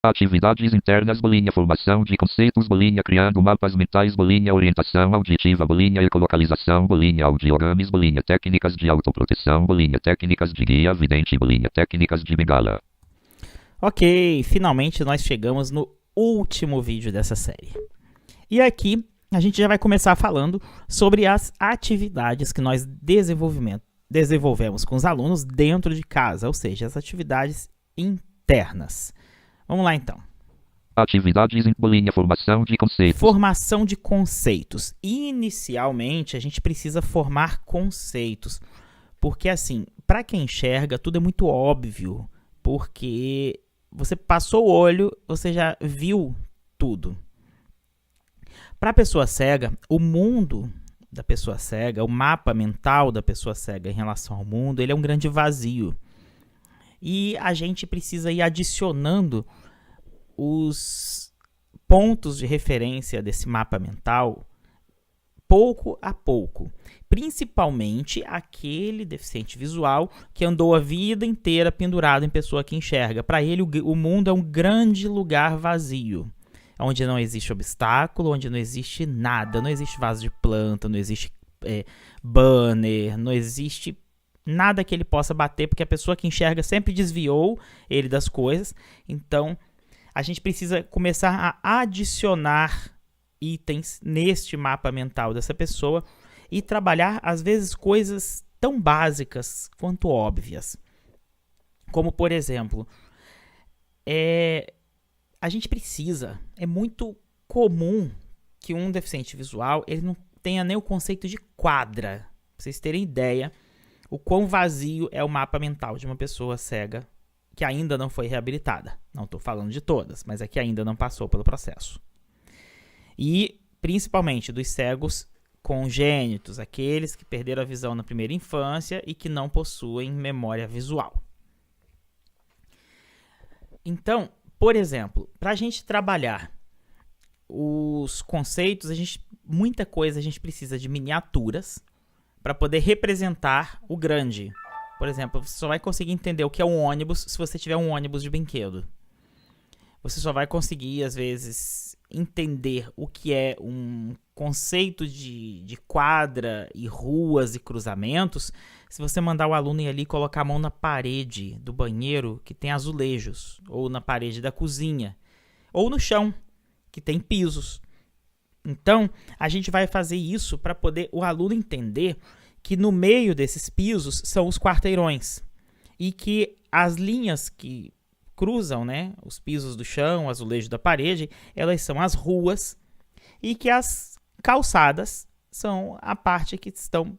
Atividades internas, bolinha, formação de conceitos, bolinha, criando mapas mentais, bolinha, orientação auditiva, bolinha, ecolocalização, bolinha, audiogramas, bolinha, técnicas de autoproteção, bolinha, técnicas de guia vidente, bolinha, técnicas de bengala. Ok, finalmente nós chegamos no último vídeo dessa série. E aqui a gente já vai começar falando sobre as atividades que nós desenvolvemos com os alunos dentro de casa, ou seja, as atividades internas. Vamos lá então. Atividades em bolinha, formação de conceitos. Formação de conceitos. Inicialmente, a gente precisa formar conceitos, porque assim, para quem enxerga, tudo é muito óbvio, porque você passou o olho, você já viu tudo. Para a pessoa cega, o mundo da pessoa cega, o mapa mental da pessoa cega em relação ao mundo, ele é um grande vazio. E a gente precisa ir adicionando os pontos de referência desse mapa mental pouco a pouco. Principalmente aquele deficiente visual que andou a vida inteira pendurado em pessoa que enxerga. Para ele, o mundo é um grande lugar vazio, onde não existe obstáculo, onde não existe nada, não existe vaso de planta, não existe banner, não existe nada que ele possa bater, porque a pessoa que enxerga sempre desviou ele das coisas. Então, a gente precisa começar a adicionar itens neste mapa mental dessa pessoa e trabalhar, às vezes, coisas tão básicas quanto óbvias. Como, por exemplo, a gente precisa, é muito comum que um deficiente visual ele não tenha nem o conceito de quadra. Pra vocês terem ideia, o quão vazio é o mapa mental de uma pessoa cega que ainda não foi reabilitada. Não estou falando de todas, mas é que ainda não passou pelo processo. E, principalmente, dos cegos congênitos, aqueles que perderam a visão na primeira infância e que não possuem memória visual. Então, por exemplo, para a gente trabalhar os conceitos, muita coisa a gente precisa de miniaturas para poder representar o grande. Por exemplo, você só vai conseguir entender o que é um ônibus se você tiver um ônibus de brinquedo. Você só vai conseguir, às vezes, entender o que é um conceito de quadra e ruas e cruzamentos se você mandar o aluno ir ali e colocar a mão na parede do banheiro que tem azulejos, ou na parede da cozinha, ou no chão, que tem pisos. Então, a gente vai fazer isso para poder o aluno entender que no meio desses pisos são os quarteirões e que as linhas que cruzam, né, os pisos do chão, o azulejo da parede, elas são as ruas e que as calçadas são a parte que estão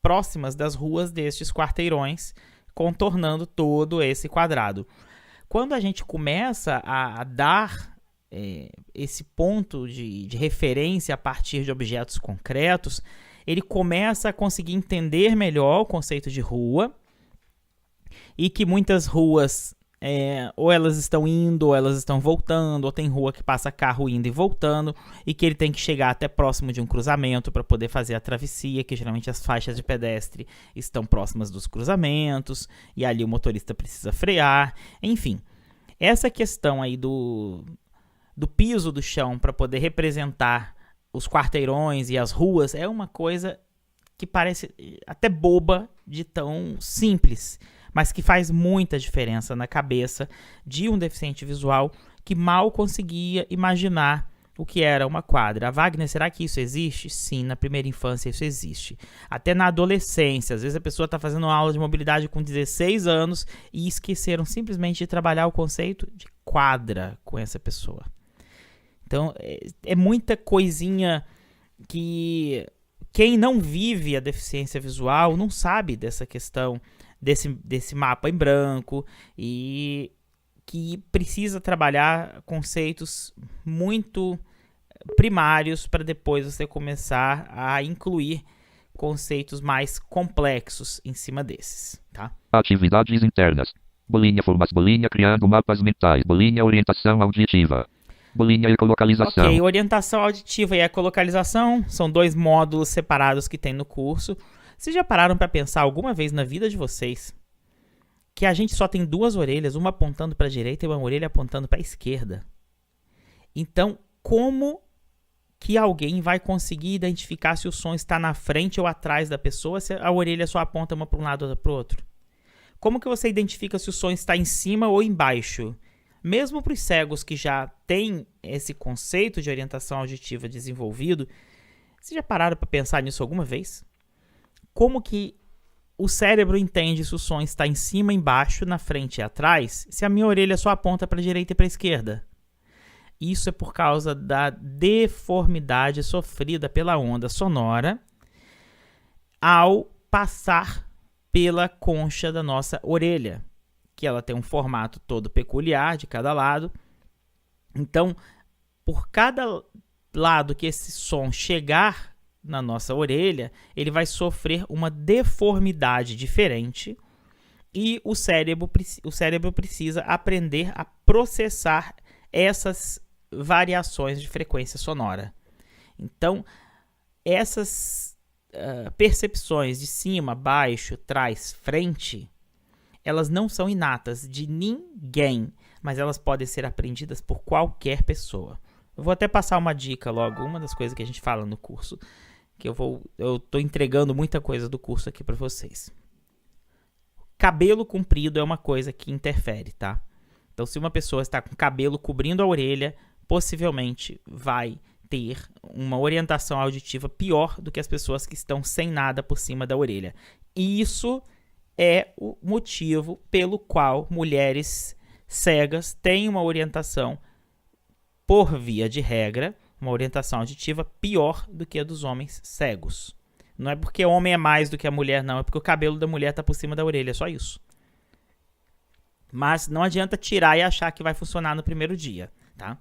próximas das ruas destes quarteirões, contornando todo esse quadrado. Quando a gente começa a dar esse ponto de referência a partir de objetos concretos, ele começa a conseguir entender melhor o conceito de rua e que muitas ruas ou elas estão indo, ou elas estão voltando, ou tem rua que passa carro indo e voltando, e que ele tem que chegar até próximo de um cruzamento para poder fazer a travessia, que geralmente as faixas de pedestre estão próximas dos cruzamentos, e ali o motorista precisa frear, enfim. Essa questão aí do piso do chão para poder representar os quarteirões e as ruas é uma coisa que parece até boba de tão simples, mas que faz muita diferença na cabeça de um deficiente visual que mal conseguia imaginar o que era uma quadra. Wagner, será que isso existe? Sim, na primeira infância isso existe. Até na adolescência, às vezes a pessoa está fazendo uma aula de mobilidade com 16 anos e esqueceram simplesmente de trabalhar o conceito de quadra com essa pessoa. Então, é muita coisinha que quem não vive a deficiência visual não sabe dessa questão desse mapa em branco e que precisa trabalhar conceitos muito primários para depois você começar a incluir conceitos mais complexos em cima desses, tá? Atividades internas. Bolinha formas, bolinha criando mapas mentais, bolinha orientação auditiva, bolinha ecolocalização. Ok, orientação auditiva e ecolocalização são 2 módulos separados que tem no curso. Vocês já pararam para pensar alguma vez na vida de vocês que a gente só tem duas orelhas, uma apontando para a direita e uma orelha apontando para a esquerda. Então, como que alguém vai conseguir identificar se o som está na frente ou atrás da pessoa, se a orelha só aponta uma para um lado ou para o outro? Como que você identifica se o som está em cima ou embaixo? Mesmo para os cegos que já têm esse conceito de orientação auditiva desenvolvido, vocês já pararam para pensar nisso alguma vez? Como que o cérebro entende se o som está em cima, embaixo, na frente e atrás, se a minha orelha só aponta para a direita e para a esquerda? Isso é por causa da deformidade sofrida pela onda sonora ao passar pela concha da nossa orelha, que ela tem um formato todo peculiar de cada lado. Então, por cada lado que esse som chegar na nossa orelha, ele vai sofrer uma deformidade diferente e o cérebro precisa aprender a processar essas variações de frequência sonora. Então, essas percepções de cima, baixo, trás, frente, elas não são inatas de ninguém, mas elas podem ser aprendidas por qualquer pessoa. Eu vou até passar uma dica logo, uma das coisas que a gente fala no curso, que eu tô entregando muita coisa do curso aqui para vocês. Cabelo comprido é uma coisa que interfere, tá? Então, se uma pessoa está com cabelo cobrindo a orelha, possivelmente vai ter uma orientação auditiva pior do que as pessoas que estão sem nada por cima da orelha. E isso é o motivo pelo qual mulheres cegas têm uma orientação, por via de regra, uma orientação auditiva pior do que a dos homens cegos. Não é porque o homem é mais do que a mulher, não. É porque o cabelo da mulher está por cima da orelha, é só isso. Mas não adianta tirar e achar que vai funcionar no primeiro dia, tá?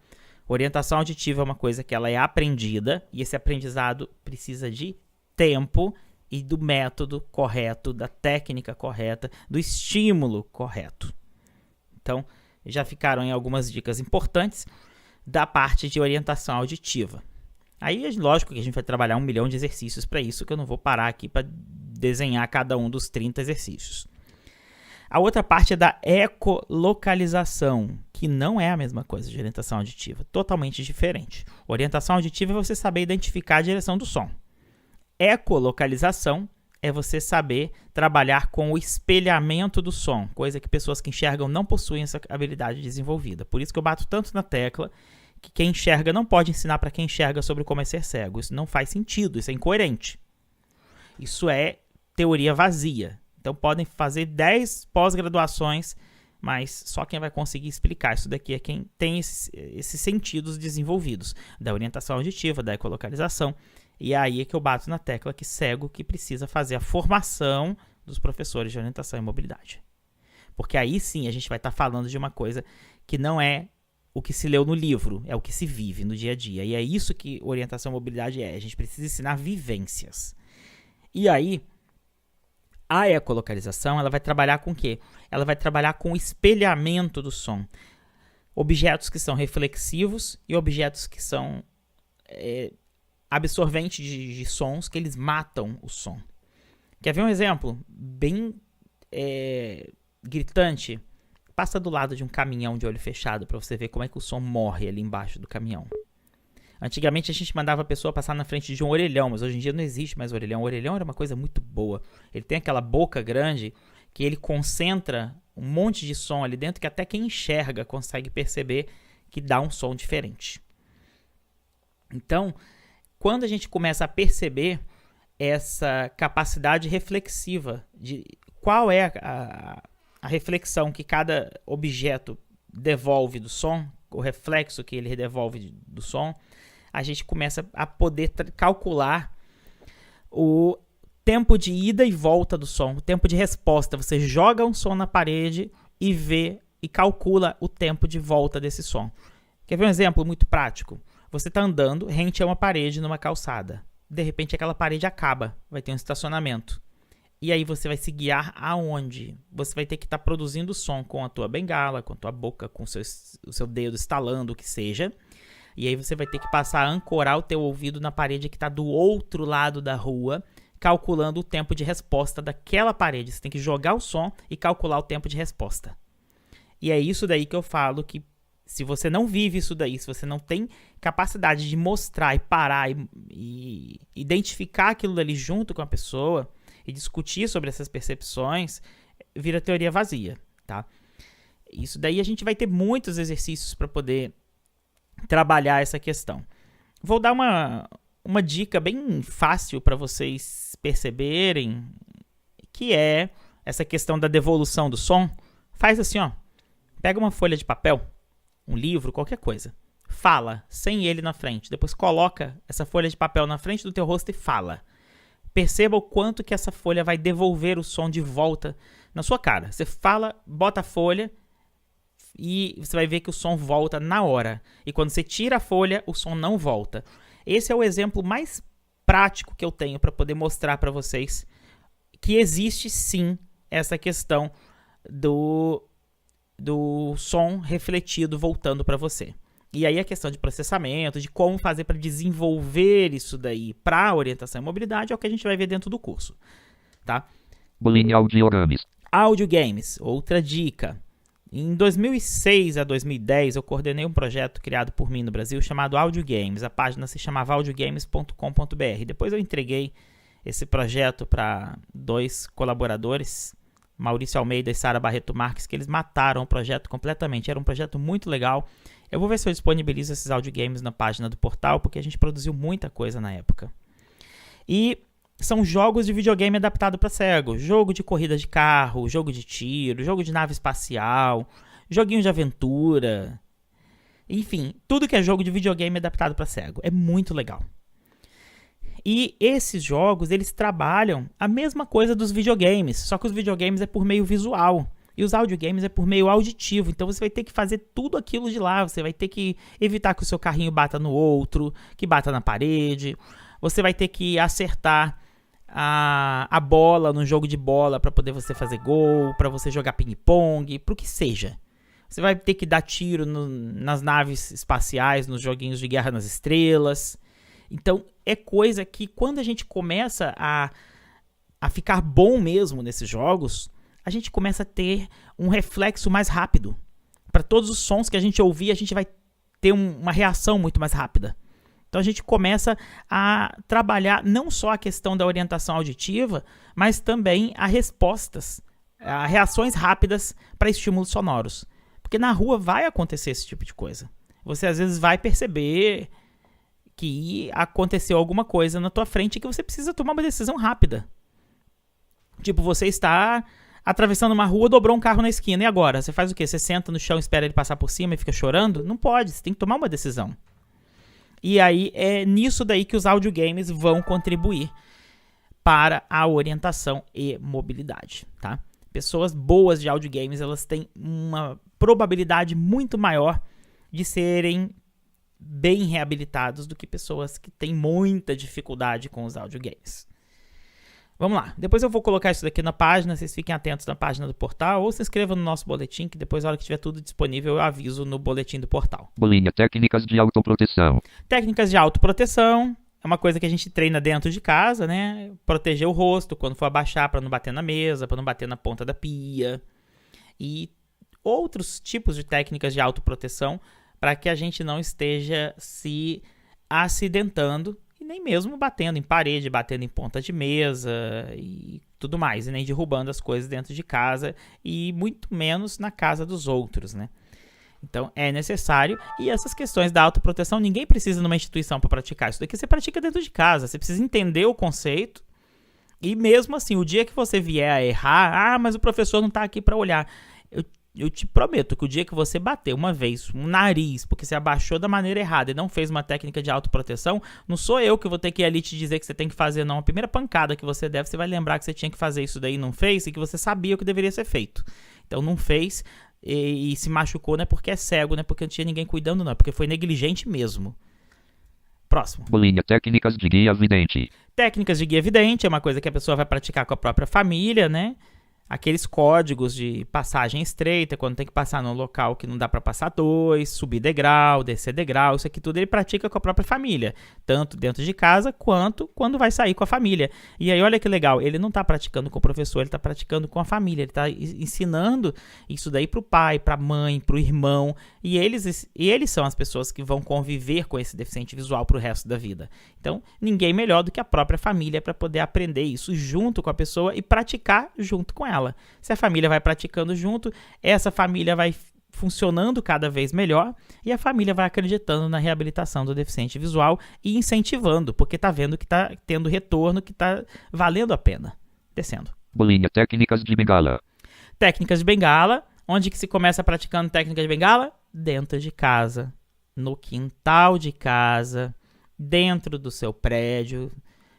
Orientação auditiva é uma coisa que ela é aprendida, e esse aprendizado precisa de tempo e do método correto, da técnica correta, do estímulo correto. Então, já ficaram em algumas dicas importantes da parte de orientação auditiva. Aí, lógico que a gente vai trabalhar 1 milhão de exercícios para isso, que eu não vou parar aqui para desenhar cada um dos 30 exercícios. A outra parte é da ecolocalização, que não é a mesma coisa de orientação auditiva, totalmente diferente. Orientação auditiva é você saber identificar a direção do som. Ecolocalização é você saber trabalhar com o espelhamento do som, coisa que pessoas que enxergam não possuem essa habilidade desenvolvida. Por isso que eu bato tanto na tecla que quem enxerga não pode ensinar para quem enxerga sobre como é ser cego. Isso não faz sentido, isso é incoerente. Isso é teoria vazia. Então podem fazer 10 pós-graduações, mas só quem vai conseguir explicar isso daqui é quem tem esses sentidos desenvolvidos, da orientação auditiva, da ecolocalização. E aí é que eu bato na tecla que cego que precisa fazer a formação dos professores de orientação e mobilidade. Porque aí sim a gente vai estar falando de uma coisa que não é o que se leu no livro, é o que se vive no dia a dia. E é isso que orientação e mobilidade é. A gente precisa ensinar vivências. E aí, a ecolocalização, ela vai trabalhar com o quê? Ela vai trabalhar com o espelhamento do som. Objetos que são reflexivos e objetos que são absorventes de sons, que eles matam o som. Quer ver um exemplo bem gritante? Passa do lado de um caminhão de olho fechado para você ver como é que o som morre ali embaixo do caminhão. Antigamente a gente mandava a pessoa passar na frente de um orelhão, mas hoje em dia não existe mais orelhão. O orelhão era uma coisa muito boa. Ele tem aquela boca grande que ele concentra um monte de som ali dentro que até quem enxerga consegue perceber que dá um som diferente. Então, quando a gente começa a perceber essa capacidade reflexiva de qual é a reflexão que cada objeto devolve do som, o reflexo que ele devolve do som, a gente começa a poder calcular o tempo de ida e volta do som, o tempo de resposta. Você joga um som na parede e vê e calcula o tempo de volta desse som. Quer ver um exemplo muito prático? Você está andando rente a uma parede numa calçada. De repente aquela parede acaba, vai ter um estacionamento. E aí você vai se guiar aonde? Você vai ter que estar produzindo som com a tua bengala, com a tua boca, com o seu dedo estalando, o que seja. E aí você vai ter que passar a ancorar o teu ouvido na parede que está do outro lado da rua, calculando o tempo de resposta daquela parede. Você tem que jogar o som e calcular o tempo de resposta. E é isso daí que eu falo que se você não vive isso daí, se você não tem capacidade de mostrar e parar e identificar aquilo dali junto com a pessoa e discutir sobre essas percepções, vira teoria vazia, tá? Isso daí a gente vai ter muitos exercícios para poder trabalhar essa questão. Vou dar uma dica bem fácil para vocês perceberem, que é essa questão da devolução do som. Faz assim, ó. Pega uma folha de papel, um livro, qualquer coisa. Fala, sem ele na frente. Depois coloca essa folha de papel na frente do teu rosto e fala. Perceba o quanto que essa folha vai devolver o som de volta na sua cara. Você fala, bota a folha e você vai ver que o som volta na hora. E quando você tira a folha, o som não volta. Esse é o exemplo mais prático que eu tenho para poder mostrar para vocês que existe sim essa questão do som refletido voltando para você. E aí a questão de processamento, de como fazer para desenvolver isso daí para orientação e mobilidade é o que a gente vai ver dentro do curso, tá? Bolinha Audiogames. Audiogames, outra dica. Em 2006 a 2010 eu coordenei um projeto criado por mim no Brasil chamado Audiogames. A página se chamava audiogames.com.br. Depois eu entreguei esse projeto para 2 colaboradores, Maurício Almeida e Sara Barreto Marques, que eles mataram o projeto completamente. Era um projeto muito legal. Eu vou ver se eu disponibilizo esses audiogames na página do portal, porque a gente produziu muita coisa na época. E são jogos de videogame adaptado para cego. Jogo de corrida de carro, jogo de tiro, jogo de nave espacial, joguinho de aventura. Enfim, tudo que é jogo de videogame adaptado para cego. É muito legal. E esses jogos, eles trabalham a mesma coisa dos videogames, só que os videogames é por meio visual e os audiogames é por meio auditivo. Então você vai ter que fazer tudo aquilo de lá, você vai ter que evitar que o seu carrinho bata no outro, que bata na parede, você vai ter que acertar a bola no jogo de bola para poder você fazer gol, para você jogar ping-pong, para o que seja. Você vai ter que dar tiro nas naves espaciais, nos joguinhos de Guerra nas Estrelas. Então, é coisa que quando a gente começa a ficar bom mesmo nesses jogos, a gente começa a ter um reflexo mais rápido. Para todos os sons que a gente ouvir, a gente vai ter uma reação muito mais rápida. Então, a gente começa a trabalhar não só a questão da orientação auditiva, mas também a respostas, a reações rápidas para estímulos sonoros. Porque na rua vai acontecer esse tipo de coisa. Você, às vezes, vai perceber que aconteceu alguma coisa na tua frente e que você precisa tomar uma decisão rápida. Tipo, você está atravessando uma rua, dobrou um carro na esquina, e agora? Você faz o quê? Você senta no chão, espera ele passar por cima e fica chorando? Não pode, você tem que tomar uma decisão. E aí é nisso daí que os audiogames vão contribuir para a orientação e mobilidade, tá? Pessoas boas de audiogames, elas têm uma probabilidade muito maior de serem bem reabilitados do que pessoas que têm muita dificuldade com os audiogames. Vamos lá, depois eu vou colocar isso daqui na página, vocês fiquem atentos na página do portal ou se inscrevam no nosso boletim, que depois, na hora que tiver tudo disponível, eu aviso no boletim do portal. Bolinha, técnicas de autoproteção. Técnicas de autoproteção é uma coisa que a gente treina dentro de casa, né? Proteger o rosto quando for abaixar para não bater na mesa, para não bater na ponta da pia. E outros tipos de técnicas de autoproteção para que a gente não esteja se acidentando e nem mesmo batendo em parede, batendo em ponta de mesa e tudo mais, e nem derrubando as coisas dentro de casa e muito menos na casa dos outros, né? Então é necessário, e essas questões da autoproteção, ninguém precisa de uma instituição para praticar isso daqui, você pratica dentro de casa, você precisa entender o conceito e mesmo assim, o dia que você vier a errar, mas o professor não está aqui para olhar, eu te prometo que o dia que você bater uma vez um nariz porque você abaixou da maneira errada e não fez uma técnica de autoproteção, não sou eu que vou ter que ir ali te dizer que você tem que fazer, não. A primeira pancada que você deve, você vai lembrar que você tinha que fazer isso daí e não fez, e que você sabia o que deveria ser feito. Então não fez e se machucou, não é porque é cego, não é porque não tinha ninguém cuidando, não, é porque foi negligente mesmo. Próximo. Bolinha, técnicas de guia vidente. Técnicas de guia vidente é uma coisa que a pessoa vai praticar com a própria família, né? aqueles códigos de passagem estreita, quando tem que passar num local que não dá para passar dois, subir degrau, descer degrau, isso aqui tudo ele pratica com a própria família, tanto dentro de casa quanto quando vai sair com a família. E aí olha que legal, ele não está praticando com o professor, ele está praticando com a família, ele está ensinando isso daí para o pai, para a mãe, para o irmão, e eles são as pessoas que vão conviver com esse deficiente visual para o resto da vida. Então, ninguém melhor do que a própria família para poder aprender isso junto com a pessoa e praticar junto com ela. Se a família vai praticando junto, essa família vai funcionando cada vez melhor e a família vai acreditando na reabilitação do deficiente visual e incentivando, porque está vendo que está tendo retorno, que está valendo a pena. Descendo. Bolinha, técnicas de bengala. Técnicas de bengala. Onde que se começa praticando técnicas de bengala? Dentro de casa, no quintal de casa, dentro do seu prédio.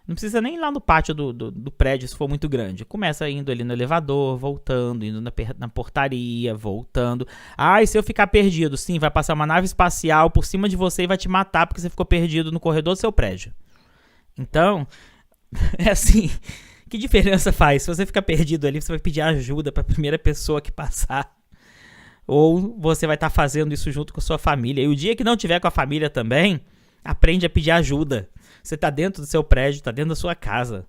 Não precisa nem ir lá no pátio do prédio se for muito grande. Começa indo ali no elevador, voltando, indo na portaria, voltando. Ah, e se eu ficar perdido? Sim, vai passar uma nave espacial por cima de você e vai te matar porque você ficou perdido no corredor do seu prédio. Então, é assim, que diferença faz? Se você ficar perdido ali, você vai pedir ajuda para a primeira pessoa que passar. Ou você vai estar fazendo isso junto com a sua família. E o dia que não tiver com a família também, aprende a pedir ajuda. Você está dentro do seu prédio, está dentro da sua casa.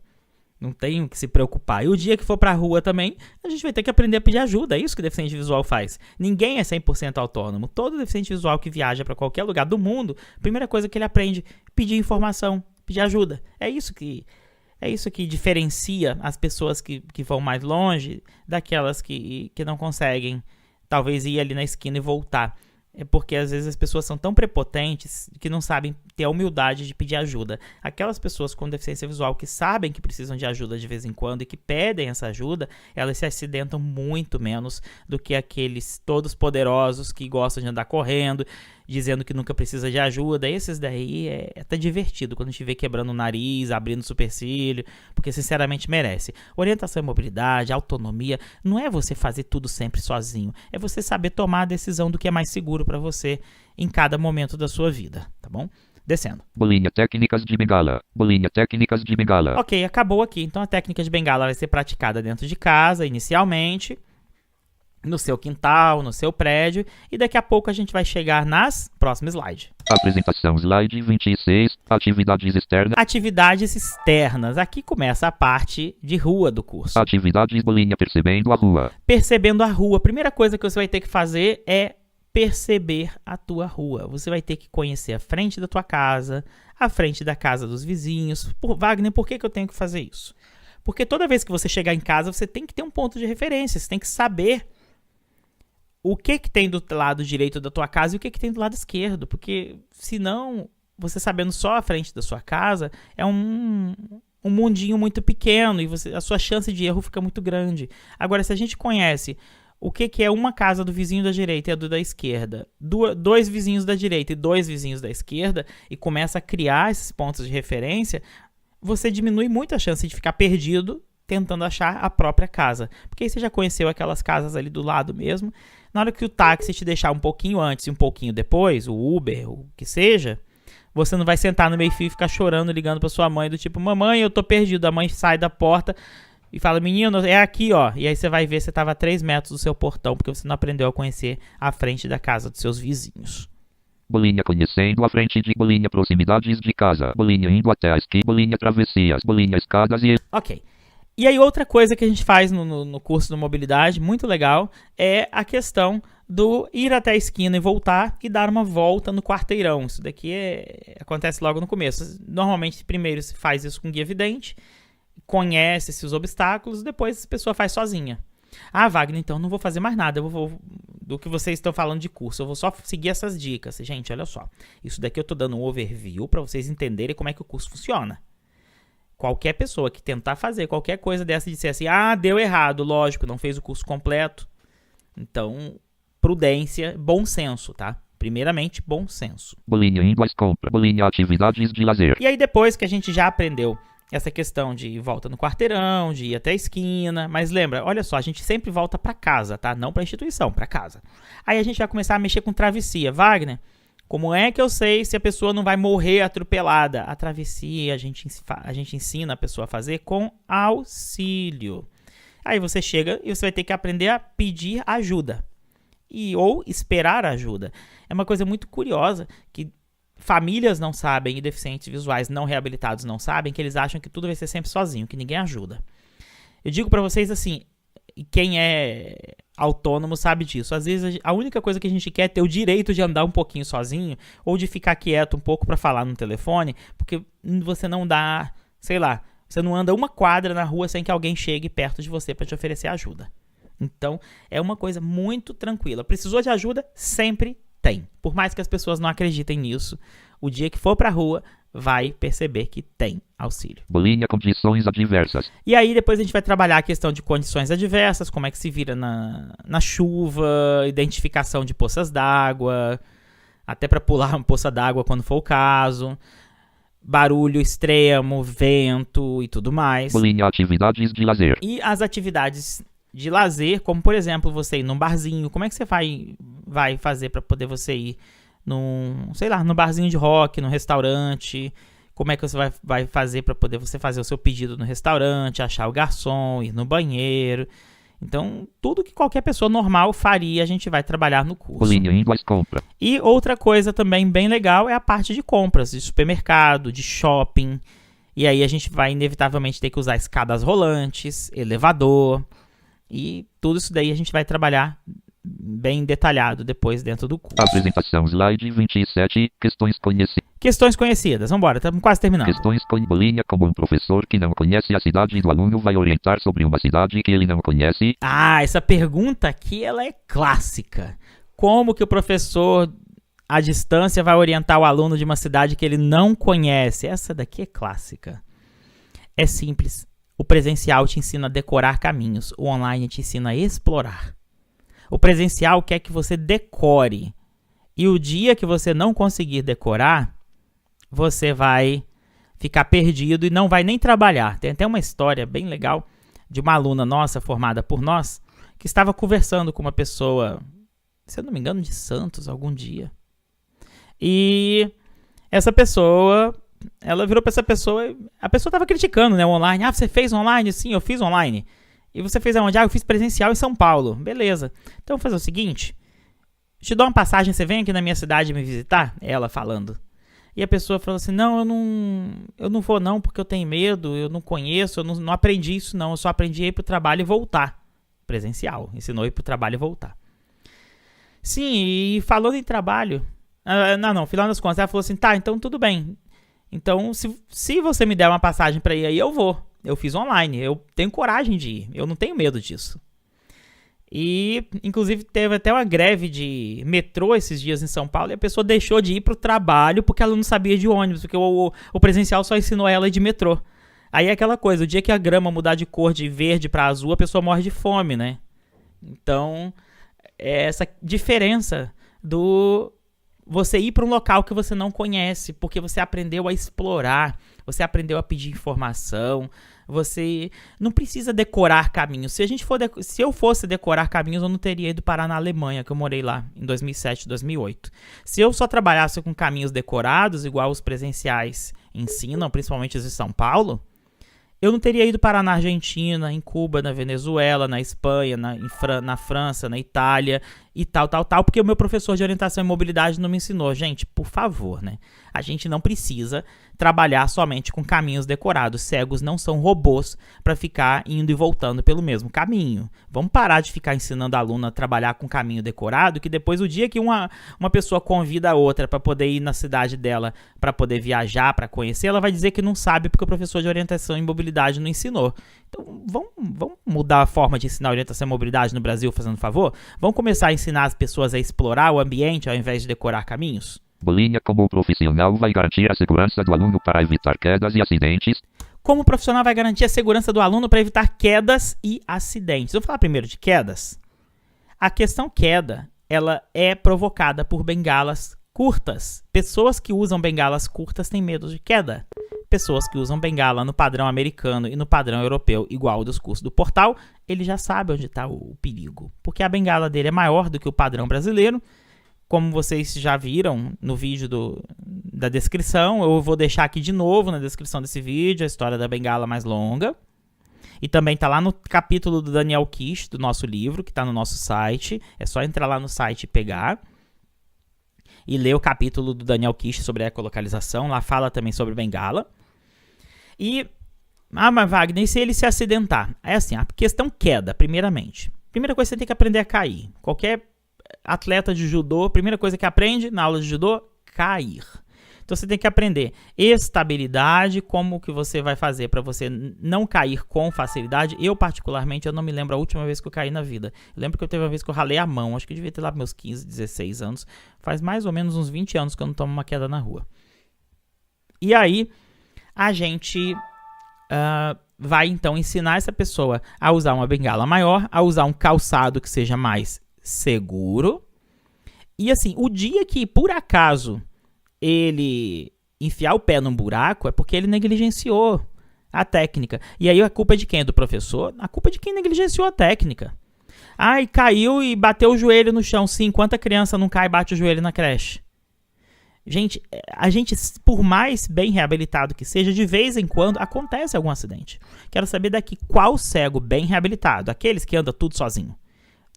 Não tem o que se preocupar. E o dia que for para a rua também, a gente vai ter que aprender a pedir ajuda. É isso que o deficiente visual faz. Ninguém é 100% autônomo. Todo deficiente visual que viaja para qualquer lugar do mundo, a primeira coisa que ele aprende é pedir informação, pedir ajuda. É isso que diferencia as pessoas que vão mais longe daquelas que não conseguem, talvez, ir ali na esquina e voltar. É porque às vezes as pessoas são tão prepotentes que não sabem ter a humildade de pedir ajuda. Aquelas pessoas com deficiência visual que sabem que precisam de ajuda de vez em quando e que pedem essa ajuda, elas se acidentam muito menos do que aqueles todos poderosos que gostam de andar correndo, dizendo que nunca precisa de ajuda. Esses daí é até divertido quando a gente vê quebrando o nariz, abrindo o supercílio, porque sinceramente merece. Orientação e mobilidade, autonomia, não é você fazer tudo sempre sozinho, é você saber tomar a decisão do que é mais seguro para você em cada momento da sua vida, tá bom? Descendo. Bolinha, técnicas de bengala. Bolinha, técnicas de bengala. Ok, acabou aqui. Então a técnica de bengala vai ser praticada dentro de casa, inicialmente, no seu quintal, no seu prédio, e daqui a pouco a gente vai chegar nas próximas slides. Apresentação, slide 26, atividades externas. Atividades externas. Aqui começa a parte de rua do curso. Atividades, bolinha, percebendo a rua. Percebendo a rua. A primeira coisa que você vai ter que fazer é perceber a tua rua. Você vai ter que conhecer a frente da tua casa, a frente da casa dos vizinhos. Wagner, por que eu tenho que fazer isso? Porque toda vez que você chegar em casa, você tem que ter um ponto de referência, você tem que saber o que tem do lado direito da tua casa e o que tem do lado esquerdo, porque senão, você sabendo só a frente da sua casa, é um mundinho muito pequeno e a sua chance de erro fica muito grande. Agora, se a gente conhece o que é uma casa do vizinho da direita e a do da esquerda, dois vizinhos da direita e dois vizinhos da esquerda, e começa a criar esses pontos de referência, você diminui muito a chance de ficar perdido tentando achar a própria casa. Porque aí você já conheceu aquelas casas ali do lado mesmo. Na hora que o táxi te deixar um pouquinho antes e um pouquinho depois, o Uber, o que seja, você não vai sentar no meio-fio e ficar chorando, ligando pra sua mãe do tipo, mamãe, eu tô perdido. A mãe sai da porta e fala, menino, é aqui, ó. E aí você vai ver, você tava a 3 metros do seu portão, porque você não aprendeu a conhecer a frente da casa dos seus vizinhos. Bolinha, conhecendo a frente de bolinha, proximidades de casa. Bolinha, indo até a esqui, bolinha, travessias, bolinha, escadas e... Ok. E aí outra coisa que a gente faz no curso de mobilidade, muito legal, é a questão do ir até a esquina e voltar e dar uma volta no quarteirão. Isso daqui acontece logo no começo. Normalmente, primeiro se faz isso com guia vidente, conhece esses obstáculos, depois a pessoa faz sozinha. Ah, Wagner, então não vou fazer mais nada, do que vocês estão falando de curso, eu vou só seguir essas dicas. Gente, olha só, isso daqui eu tô dando um overview para vocês entenderem como é que o curso funciona. Qualquer pessoa que tentar fazer qualquer coisa dessa e disser assim, ah, deu errado, lógico, não fez o curso completo. Então, prudência, bom senso, tá? Primeiramente, bom senso. Bolinha, indo às compras, bolinha, atividades de lazer. E aí depois que a gente já aprendeu essa questão de volta no quarteirão, de ir até a esquina, mas lembra, olha só, a gente sempre volta para casa, tá? Não para instituição, para casa. Aí a gente vai começar a mexer com travessia. Wagner, como é que eu sei se a pessoa não vai morrer atropelada? A travessia a gente ensina a pessoa a fazer com auxílio. Aí você chega e você vai ter que aprender a pedir ajuda. Ou esperar ajuda. É uma coisa muito curiosa que famílias não sabem e deficientes visuais não reabilitados não sabem, que eles acham que tudo vai ser sempre sozinho, que ninguém ajuda. Eu digo pra vocês assim, quem é autônomo sabe disso. Às vezes a única coisa que a gente quer é ter o direito de andar um pouquinho sozinho ou de ficar quieto um pouco pra falar no telefone, porque você não dá, sei lá, você não anda uma quadra na rua sem que alguém chegue perto de você pra te oferecer ajuda. Então, é uma coisa muito tranquila. Precisou de ajuda? Sempre tem. Por mais que as pessoas não acreditem nisso, o dia que for pra rua, vai perceber que tem auxílio. Bolinha, condições adversas. E aí, depois a gente vai trabalhar a questão de condições adversas, como é que se vira na chuva, identificação de poças d'água, até pra pular uma poça d'água quando for o caso, barulho extremo, vento e tudo mais. Bolinha, atividades de lazer. E as atividades de lazer, como por exemplo, você ir num barzinho, como é que você vai fazer para poder você ir num barzinho de rock, num restaurante, como é que você vai fazer para poder você fazer o seu pedido no restaurante, achar o garçom, ir no banheiro. Então, tudo que qualquer pessoa normal faria, a gente vai trabalhar no curso. Bolinha, indo às compras. E outra coisa também bem legal é a parte de compras, de supermercado, de shopping. E aí a gente vai inevitavelmente ter que usar escadas rolantes, elevador. E tudo isso daí a gente vai trabalhar bem detalhado depois dentro do curso. Apresentação, slide 27, questões conhecidas. Questões conhecidas, vambora, estamos quase terminando. Questões com bolinha, como um professor que não conhece a cidade do aluno vai orientar sobre uma cidade que ele não conhece. Ah, essa pergunta aqui, ela é clássica. Como que o professor à distância vai orientar o aluno de uma cidade que ele não conhece? Essa daqui é clássica. É simples. O presencial te ensina a decorar caminhos, o online te ensina a explorar. O presencial quer que você decore. E o dia que você não conseguir decorar, você vai ficar perdido e não vai nem trabalhar. Tem até uma história bem legal de uma aluna nossa, formada por nós, que estava conversando com uma pessoa, se eu não me engano, de Santos, algum dia. E essa pessoa... ela virou pra essa pessoa, a pessoa tava criticando, né, o online. Ah, você fez online? Sim, eu fiz online. E você fez aonde? Ah, eu fiz presencial em São Paulo. Beleza. Então, vou fazer o seguinte. Te dou uma passagem, você vem aqui na minha cidade me visitar? Ela falando. E a pessoa falou assim, não, eu não vou não, porque eu tenho medo, eu não conheço, eu não aprendi isso não. Eu só aprendi a ir pro trabalho e voltar. Presencial. Ensinou a ir pro trabalho e voltar. Sim, e falando em trabalho... Não, final das contas, ela falou assim, tá, então tudo bem. Então, se você me der uma passagem para ir aí, eu vou. Eu fiz online, eu tenho coragem de ir, eu não tenho medo disso. E, inclusive, teve até uma greve de metrô esses dias em São Paulo e a pessoa deixou de ir pro trabalho porque ela não sabia de ônibus, porque o presencial só ensinou ela a ir de metrô. Aí é aquela coisa, o dia que a grama mudar de cor de verde para azul, a pessoa morre de fome, né? Então, é essa diferença do... você ir para um local que você não conhece, porque você aprendeu a explorar, você aprendeu a pedir informação, você não precisa decorar caminhos. Se eu fosse decorar caminhos, eu não teria ido parar na Alemanha, que eu morei lá em 2007, 2008. Se eu só trabalhasse com caminhos decorados, igual os presenciais ensinam, principalmente os de São Paulo, eu não teria ido parar na Argentina, em Cuba, na Venezuela, na Espanha, na França, na Itália e tal, porque o meu professor de orientação e mobilidade não me ensinou. Gente, por favor, né? A gente não precisa trabalhar somente com caminhos decorados. Cegos não são robôs para ficar indo e voltando pelo mesmo caminho. Vamos parar de ficar ensinando a aluna a trabalhar com caminho decorado, que depois o dia que uma pessoa convida a outra para poder ir na cidade dela, para poder viajar, para conhecer, ela vai dizer que não sabe porque o professor de orientação e mobilidade não ensinou. Então, vamos mudar a forma de ensinar orientação e mobilidade no Brasil, fazendo favor? Vamos começar a ensinar as pessoas a explorar o ambiente ao invés de decorar caminhos? Bolinha, como o profissional vai garantir a segurança do aluno para evitar quedas e acidentes? Como o profissional vai garantir a segurança do aluno para evitar quedas e acidentes? Eu vou falar primeiro de quedas. A questão queda, ela é provocada por bengalas curtas. Pessoas que usam bengalas curtas têm medo de queda. Pessoas que usam bengala no padrão americano e no padrão europeu, igual ao dos cursos do portal, ele já sabe onde está o perigo. Porque a bengala dele é maior do que o padrão brasileiro. Como vocês já viram no vídeo da descrição, eu vou deixar aqui de novo na descrição desse vídeo a história da bengala mais longa. E também tá lá no capítulo do Daniel Kish, do nosso livro, que tá no nosso site. É só entrar lá no site e pegar. E ler o capítulo do Daniel Kish sobre a ecolocalização. Lá fala também sobre bengala. E, mas Wagner, e se ele se acidentar? É assim, a questão queda, primeiramente. Primeira coisa, você tem que aprender a cair. Qualquer atleta de judô, primeira coisa que aprende na aula de judô, cair. Então você tem que aprender estabilidade, como que você vai fazer para você não cair com facilidade. Eu, particularmente, eu não me lembro a última vez que eu caí na vida. Eu lembro que eu teve uma vez que eu ralei a mão, acho que eu devia ter lá meus 15, 16 anos. Faz mais ou menos uns 20 anos que eu não tomo uma queda na rua. E aí, a gente vai então ensinar essa pessoa a usar uma bengala maior, a usar um calçado que seja mais seguro. E assim, o dia que, por acaso, ele enfiar o pé num buraco, é porque ele negligenciou a técnica. E aí a culpa é de quem? É do professor? A culpa é de quem negligenciou a técnica. Ai, caiu e bateu o joelho no chão. Sim, quanta criança não cai e bate o joelho na creche? Gente, a gente, por mais bem reabilitado que seja, de vez em quando acontece algum acidente. Quero saber daqui qual cego bem reabilitado, aqueles que andam tudo sozinho,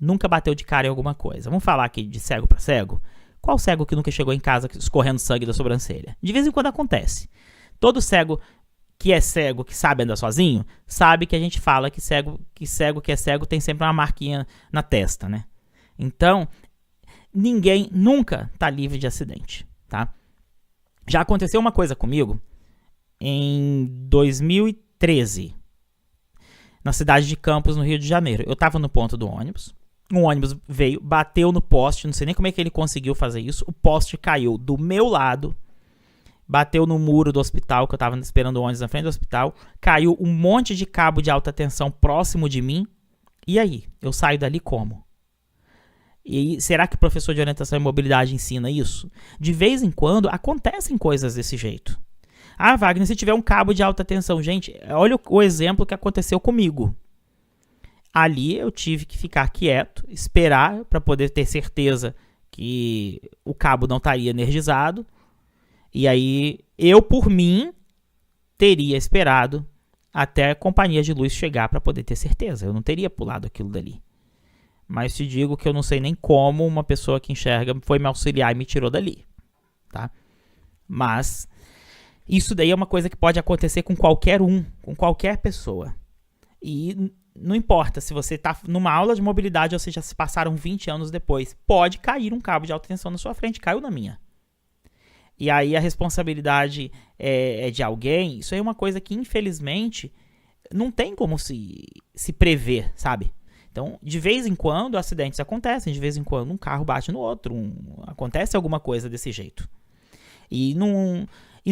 nunca bateu de cara em alguma coisa. Vamos falar aqui de cego para cego? Qual cego que nunca chegou em casa escorrendo sangue da sobrancelha? De vez em quando acontece. Todo cego, que sabe andar sozinho, sabe que a gente fala que cego que é cego tem sempre uma marquinha na testa, né? Então, ninguém nunca tá livre de acidente, tá? Já aconteceu uma coisa comigo em 2013, na cidade de Campos, no Rio de Janeiro. Eu tava no ponto do ônibus. Um ônibus veio, bateu no poste, não sei nem como é que ele conseguiu fazer isso. O poste caiu do meu lado, bateu no muro do hospital, que eu tava esperando o ônibus na frente do hospital. Caiu um monte de cabo de alta tensão próximo de mim. E aí? Eu saio dali como? E será que o professor de orientação e mobilidade ensina isso? De vez em quando acontecem coisas desse jeito. Ah, Wagner, se tiver um cabo de alta tensão, gente, olha o exemplo que aconteceu comigo. Ali eu tive que ficar quieto, esperar para poder ter certeza que o cabo não estaria energizado. E aí eu, por mim, teria esperado até a companhia de luz chegar para poder ter certeza. Eu não teria pulado aquilo dali. Mas te digo que eu não sei nem como uma pessoa que enxerga foi me auxiliar e me tirou dali, tá? Mas isso daí é uma coisa que pode acontecer com qualquer um, com qualquer pessoa. E não importa se você está numa aula de mobilidade ou seja, se passaram 20 anos depois, pode cair um cabo de alta tensão na sua frente, caiu na minha. E aí a responsabilidade é de alguém. Isso aí é uma coisa que, infelizmente, não tem como se prever, sabe? Então, de vez em quando, acidentes acontecem, de vez em quando um carro bate no outro, acontece alguma coisa desse jeito. E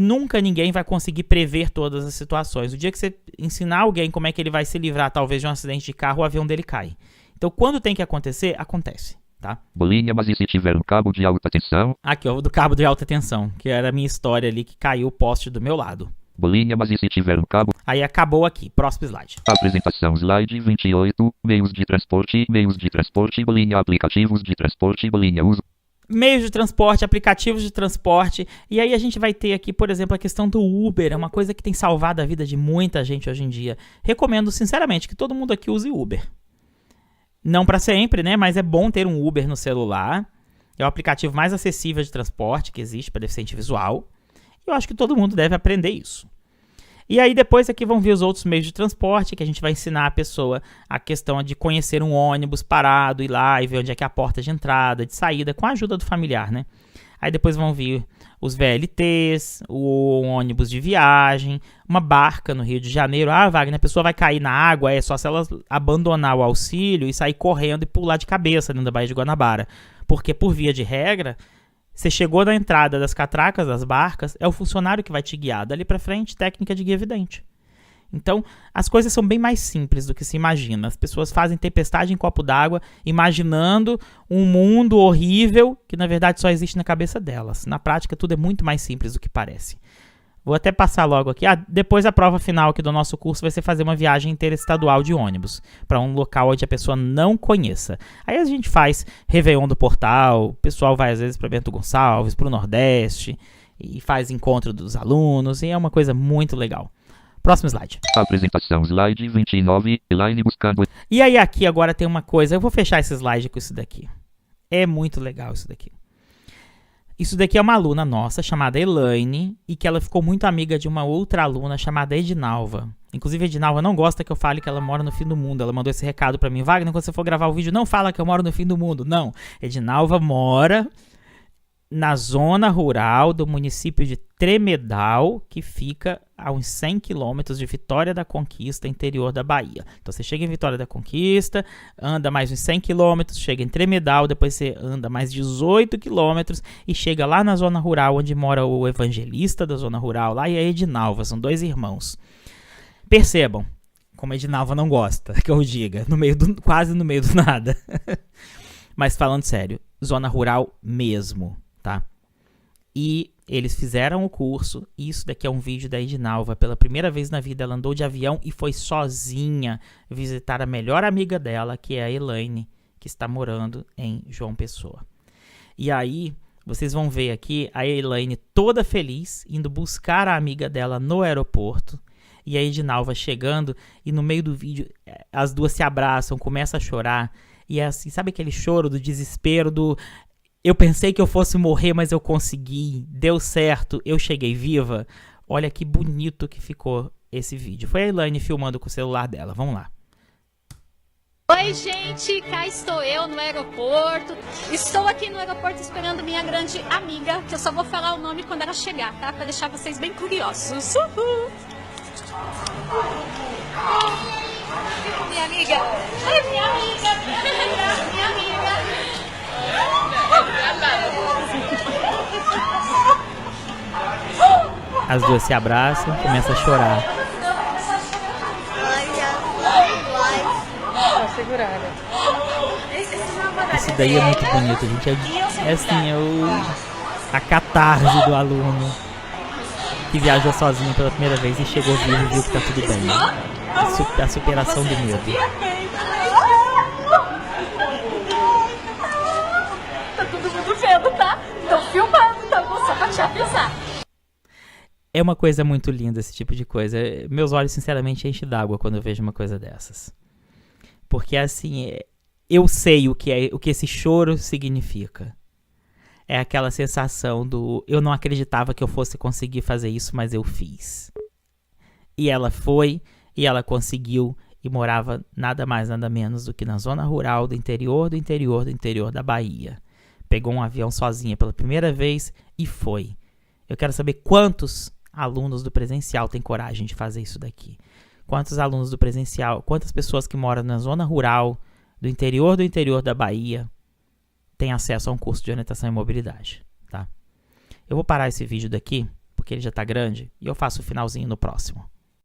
nunca ninguém vai conseguir prever todas as situações. O dia que você ensinar alguém como é que ele vai se livrar, talvez, de um acidente de carro, o avião dele cai. Então, quando tem que acontecer, acontece, tá? Bolinha, mas e se tiver um cabo de alta tensão? Aqui, ó, do cabo de alta tensão, que era a minha história ali, que caiu o poste do meu lado. Bolinha, mas e se tiver um cabo? Aí acabou aqui, próximo slide. Apresentação, slide 28, meios de transporte, bolinha, aplicativos de transporte, bolinha, uso. Meios de transporte, aplicativos de transporte, e aí a gente vai ter aqui, por exemplo, a questão do Uber, é uma coisa que tem salvado a vida de muita gente hoje em dia. Recomendo, sinceramente, que todo mundo aqui use Uber. Não para sempre, né, mas é bom ter um Uber no celular. É o aplicativo mais acessível de transporte que existe para deficiente visual. Eu acho que todo mundo deve aprender isso. E aí depois aqui vão vir os outros meios de transporte, que a gente vai ensinar a pessoa a questão de conhecer um ônibus parado, ir lá e ver onde é que é a porta de entrada, de saída, com a ajuda do familiar, né? Aí depois vão vir os VLTs, o ônibus de viagem, uma barca no Rio de Janeiro. Ah, Wagner, a pessoa vai cair na água, é só se ela abandonar o auxílio e sair correndo e pular de cabeça dentro da Baía de Guanabara. Porque, por via de regra, você chegou na entrada das catracas das barcas, é o funcionário que vai te guiar. Dali pra frente, técnica de guia evidente. Então, as coisas são bem mais simples do que se imagina. As pessoas fazem tempestade em copo d'água, imaginando um mundo horrível que, na verdade, só existe na cabeça delas. Na prática, tudo é muito mais simples do que parece. Vou até passar logo aqui. Depois a prova final aqui do nosso curso vai ser fazer uma viagem interestadual de ônibus para um local onde a pessoa não conheça. Aí a gente faz Réveillon do Portal, o pessoal vai às vezes para Bento Gonçalves, para o Nordeste, e faz encontro dos alunos, e é uma coisa muito legal. Próximo slide. Apresentação, slide 29, Elaine buscando. E aí aqui agora tem uma coisa, eu vou fechar esse slide com isso daqui. É muito legal isso daqui. Isso daqui é uma aluna nossa chamada Elaine e que ela ficou muito amiga de uma outra aluna chamada Edinalva. Inclusive a Edinalva não gosta que eu fale que ela mora no fim do mundo. Ela mandou esse recado pra mim. Wagner, quando você for gravar o vídeo, não fala que eu moro no fim do mundo. Não, Edinalva mora na zona rural do município de Tremedal, que fica a uns 100 quilômetros de Vitória da Conquista, interior da Bahia. Então você chega em Vitória da Conquista, anda mais uns 100 quilômetros, chega em Tremedal, depois você anda mais 18 quilômetros e chega lá na zona rural, onde mora o evangelista da zona rural, lá e a Edinalva, são 2 irmãos. Percebam, como a Edinalva não gosta, que eu diga, quase no meio do nada. Mas falando sério, zona rural mesmo, tá? E eles fizeram o curso, e isso daqui é um vídeo da Edinalva. Pela primeira vez na vida ela andou de avião e foi sozinha visitar a melhor amiga dela, que é a Elaine, que está morando em João Pessoa. E aí, vocês vão ver aqui a Elaine toda feliz, indo buscar a amiga dela no aeroporto, e a Edinalva chegando, e no meio do vídeo as duas se abraçam, começam a chorar, e é assim, sabe aquele choro do desespero, do... Eu pensei que eu fosse morrer, mas eu consegui. Deu certo, eu cheguei viva. Olha que bonito que ficou esse vídeo. Foi a Elaine filmando com o celular dela. Vamos lá. Oi, gente. Cá estou eu no aeroporto. Estou aqui no aeroporto esperando minha grande amiga, que eu só vou falar o nome quando ela chegar, tá? Pra deixar vocês bem curiosos. Uhul. Minha amiga. Ai, minha amiga. Minha amiga. As duas se abraçam, começam a chorar. Isso daí é muito bonito, gente. É assim, a catarse do aluno que viajou sozinho pela primeira vez e chegou vivo e viu que tá tudo bem. A superação do medo. Tá? Tô filmando, então só pra te avisar. É uma coisa muito linda esse tipo de coisa. Meus olhos, sinceramente, enchem d'água quando eu vejo uma coisa dessas. Porque, assim, eu sei o que esse choro significa. É aquela sensação do... Eu não acreditava que eu fosse conseguir fazer isso, mas eu fiz. E ela foi, e ela conseguiu, e morava nada mais, nada menos do que na zona rural do interior da Bahia. Pegou um avião sozinha pela primeira vez e foi. Eu quero saber quantos alunos do presencial têm coragem de fazer isso daqui. Quantos alunos do presencial, quantas pessoas que moram na zona rural do interior da Bahia têm acesso a um curso de orientação e mobilidade, tá? Eu vou parar esse vídeo daqui, porque ele já tá grande, e eu faço o finalzinho no próximo.